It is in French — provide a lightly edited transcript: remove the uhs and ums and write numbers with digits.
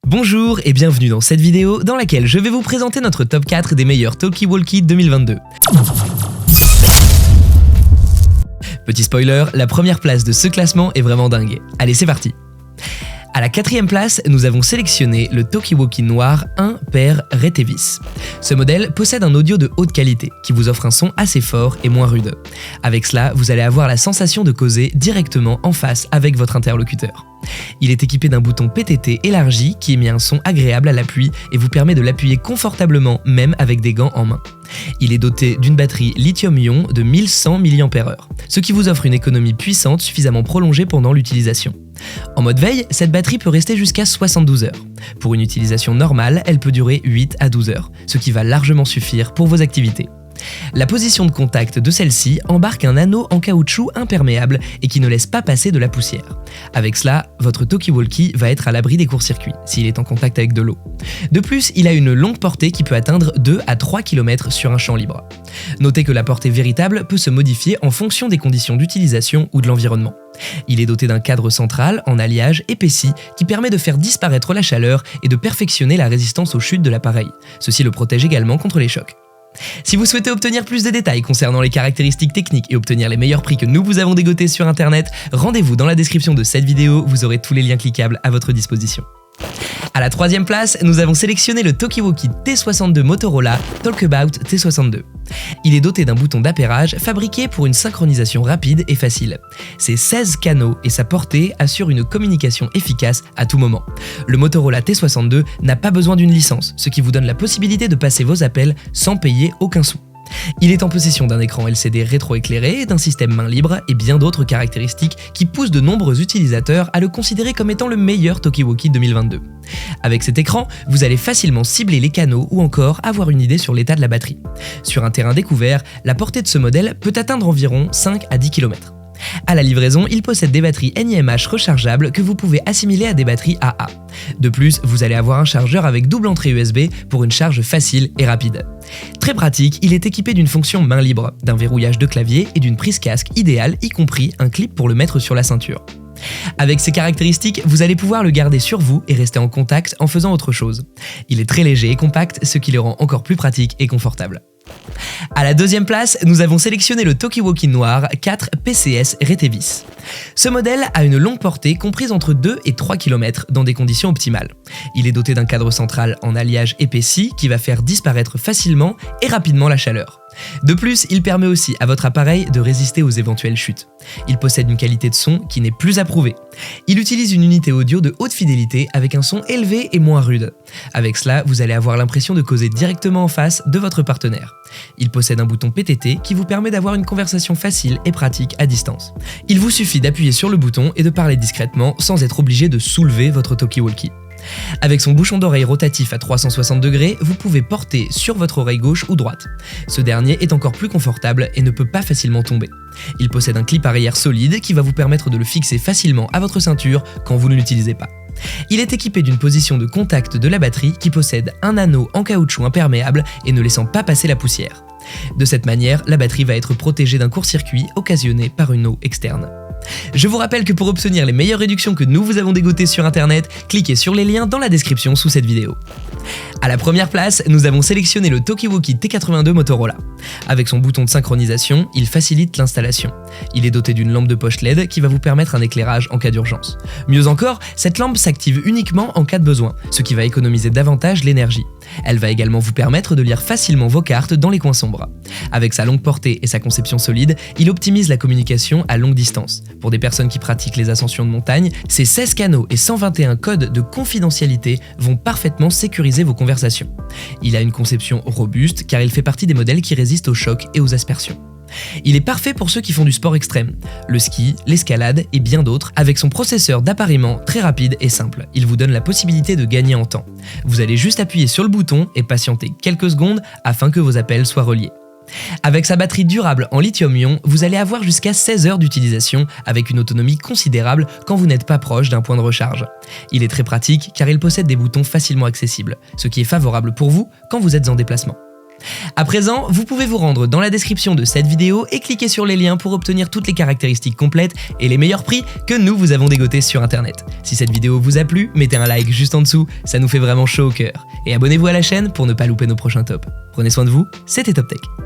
Bonjour et bienvenue dans cette vidéo dans laquelle je vais vous présenter notre top 4 des meilleurs talkie-walkie 2022. Petit spoiler, la première place de ce classement est vraiment dingue. Allez, c'est parti. À la 4e place, nous avons sélectionné le talkie-walkie noir 1 pair Retevis. Ce modèle possède un audio de haute qualité qui vous offre un son assez fort et moins rude. Avec cela, vous allez avoir la sensation de causer directement en face avec votre interlocuteur. Il est équipé d'un bouton PTT élargi qui émet un son agréable à l'appui et vous permet de l'appuyer confortablement même avec des gants en main. Il est doté d'une batterie lithium-ion de 1100 mAh, ce qui vous offre une économie puissante suffisamment prolongée pendant l'utilisation. En mode veille, cette batterie peut rester jusqu'à 72 heures. Pour une utilisation normale, elle peut durer 8 à 12 heures, ce qui va largement suffire pour vos activités. La position de contact de celle-ci embarque un anneau en caoutchouc imperméable et qui ne laisse pas passer de la poussière. Avec cela, votre talkie-walkie va être à l'abri des courts-circuits s'il est en contact avec de l'eau. De plus, il a une longue portée qui peut atteindre 2 à 3 km sur un champ libre. Notez que la portée véritable peut se modifier en fonction des conditions d'utilisation ou de l'environnement. Il est doté d'un cadre central en alliage épaissi qui permet de faire disparaître la chaleur et de perfectionner la résistance aux chutes de l'appareil. Ceci le protège également contre les chocs. Si vous souhaitez obtenir plus de détails concernant les caractéristiques techniques et obtenir les meilleurs prix que nous vous avons dégotés sur internet, rendez-vous dans la description de cette vidéo, vous aurez tous les liens cliquables à votre disposition. À la 3e place, nous avons sélectionné le talkie-walkie T62 Motorola Talkabout T62. Il est doté d'un bouton d'appairage fabriqué pour une synchronisation rapide et facile. Ses 16 canaux et sa portée assurent une communication efficace à tout moment. Le Motorola T62 n'a pas besoin d'une licence, ce qui vous donne la possibilité de passer vos appels sans payer aucun sou. Il est en possession d'un écran LCD rétroéclairé, d'un système main libre et bien d'autres caractéristiques qui poussent de nombreux utilisateurs à le considérer comme étant le meilleur talkie-walkie 2022. Avec cet écran, vous allez facilement cibler les canaux ou encore avoir une idée sur l'état de la batterie. Sur un terrain découvert, la portée de ce modèle peut atteindre environ 5 à 10 km. À la livraison, il possède des batteries NiMH rechargeables que vous pouvez assimiler à des batteries AA. De plus, vous allez avoir un chargeur avec double entrée USB pour une charge facile et rapide. Très pratique, il est équipé d'une fonction main libre, d'un verrouillage de clavier et d'une prise casque idéale, y compris un clip pour le mettre sur la ceinture. Avec ces caractéristiques, vous allez pouvoir le garder sur vous et rester en contact en faisant autre chose. Il est très léger et compact, ce qui le rend encore plus pratique et confortable. À la 2e place, nous avons sélectionné le talkie-walkie noir 4 PCS Retevis. Ce modèle a une longue portée comprise entre 2 et 3 km dans des conditions optimales. Il est doté d'un cadre central en alliage épaissi qui va faire disparaître facilement et rapidement la chaleur. De plus, il permet aussi à votre appareil de résister aux éventuelles chutes. Il possède une qualité de son qui n'est plus approuvée. Il utilise une unité audio de haute fidélité avec un son élevé et moins rude. Avec cela, vous allez avoir l'impression de causer directement en face de votre partenaire. Il possède un bouton PTT qui vous permet d'avoir une conversation facile et pratique à distance. Il vous suffit d'appuyer sur le bouton et de parler discrètement sans être obligé de soulever votre talkie-walkie. Avec son bouchon d'oreille rotatif à 360 degrés, vous pouvez porter sur votre oreille gauche ou droite. Ce dernier est encore plus confortable et ne peut pas facilement tomber. Il possède un clip arrière solide qui va vous permettre de le fixer facilement à votre ceinture quand vous ne l'utilisez pas. Il est équipé d'une position de contact de la batterie qui possède un anneau en caoutchouc imperméable et ne laissant pas passer la poussière. De cette manière, la batterie va être protégée d'un court-circuit occasionné par une eau externe. Je vous rappelle que pour obtenir les meilleures réductions que nous vous avons dégotées sur internet, cliquez sur les liens dans la description sous cette vidéo. À la 1re place, nous avons sélectionné le talkie-walkie T82 Motorola. Avec son bouton de synchronisation, il facilite l'installation. Il est doté d'une lampe de poche LED qui va vous permettre un éclairage en cas d'urgence. Mieux encore, cette lampe s'active uniquement en cas de besoin, ce qui va économiser davantage l'énergie. Elle va également vous permettre de lire facilement vos cartes dans les coins sombres. Avec sa longue portée et sa conception solide, il optimise la communication à longue distance. Pour des personnes qui pratiquent les ascensions de montagne, ces 16 canaux et 121 codes de confidentialité vont parfaitement sécuriser vos conversations. Il a une conception robuste car il fait partie des modèles qui résistent aux chocs et aux aspersions. Il est parfait pour ceux qui font du sport extrême, le ski, l'escalade et bien d'autres. Avec son processeur d'appariement très rapide et simple, il vous donne la possibilité de gagner en temps. Vous allez juste appuyer sur le bouton et patienter quelques secondes afin que vos appels soient reliés. Avec sa batterie durable en lithium-ion, vous allez avoir jusqu'à 16 heures d'utilisation avec une autonomie considérable quand vous n'êtes pas proche d'un point de recharge. Il est très pratique car il possède des boutons facilement accessibles, ce qui est favorable pour vous quand vous êtes en déplacement. À présent, vous pouvez vous rendre dans la description de cette vidéo et cliquer sur les liens pour obtenir toutes les caractéristiques complètes et les meilleurs prix que nous vous avons dégotés sur internet. Si cette vidéo vous a plu, mettez un like juste en dessous, ça nous fait vraiment chaud au cœur. Et abonnez-vous à la chaîne pour ne pas louper nos prochains tops. Prenez soin de vous, c'était Top Tech.